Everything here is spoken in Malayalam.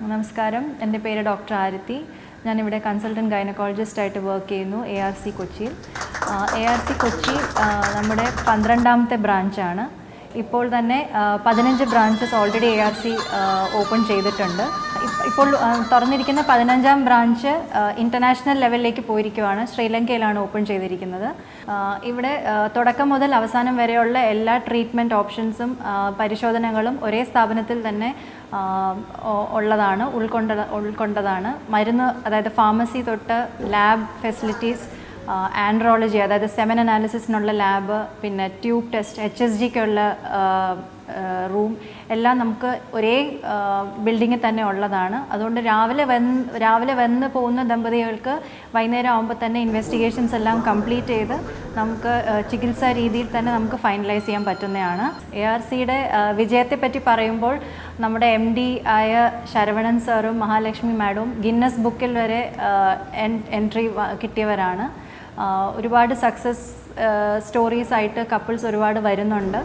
നമസ്കാരം, എൻ്റെ പേര് ഡോക്ടർ ആരതി. ഞാനിവിടെ കൺസൾട്ടൻറ്റ് ഗൈനക്കോളജിസ്റ്റായിട്ട് വർക്ക് ചെയ്യുന്നു ARC കൊച്ചിയിൽ. ARC കൊച്ചി നമ്മുടെ 12ാമത്തെ ബ്രാഞ്ചാണ്. ഇപ്പോൾ തന്നെ 15 ബ്രാഞ്ചസ് ഓൾറെഡി ARC ഓപ്പൺ ചെയ്തിട്ടുണ്ട്. ഇപ്പോൾ തുറന്നിരിക്കുന്ന 15ാം ബ്രാഞ്ച് ഇൻ്റർനാഷണൽ ലെവലിലേക്ക് പോയിരിക്കുവാണ്. ശ്രീലങ്കയിലാണ് ഓപ്പൺ ചെയ്തിരിക്കുന്നത്. ഇവിടെ തുടക്കം മുതൽ അവസാനം വരെയുള്ള എല്ലാ ട്രീറ്റ്മെൻറ്റ് ഓപ്ഷൻസും പരിശോധനകളും ഒരേ സ്ഥാപനത്തിൽ തന്നെ ഉള്ളതാണ്, ഉൾക്കൊണ്ടതാണ്. മരുന്ന്, അതായത് ഫാർമസി തൊട്ട് ലാബ് ഫെസിലിറ്റീസ്, ആൻഡ്രോളജി അതായത് സെമൻ അനാലിസിസിനുള്ള ലാബ്, പിന്നെ ട്യൂബ് ടെസ്റ്റ്, HSGക്കുള്ള റൂം എല്ലാം നമുക്ക് ഒരേ ബിൽഡിങ്ങിൽ തന്നെ ഉള്ളതാണ്. അതുകൊണ്ട് രാവിലെ വന്ന് പോകുന്ന ദമ്പതികൾക്ക് വൈകുന്നേരം ആകുമ്പോൾ തന്നെ ഇൻവെസ്റ്റിഗേഷൻസ് എല്ലാം കംപ്ലീറ്റ് ചെയ്ത് നമുക്ക് ചികിത്സാ രീതിയിൽ തന്നെ നമുക്ക് ഫൈനലൈസ് ചെയ്യാൻ പറ്റുന്നതാണ്. ARCയുടെ വിജയത്തെപ്പറ്റി പറയുമ്പോൾ നമ്മുടെ MD ആയ ശരവണൻ സാറും മഹാലക്ഷ്മി മാഡവും ഗിന്നസ് ബുക്കിൽ വരെ എൻട്രി കിട്ടിയവരാണ്. ഒരുപാട് സക്സസ് സ്റ്റോറീസ് ആയിട്ട് കപ്പിൾസ് ഒരുപാട് വരുന്നുണ്ട്.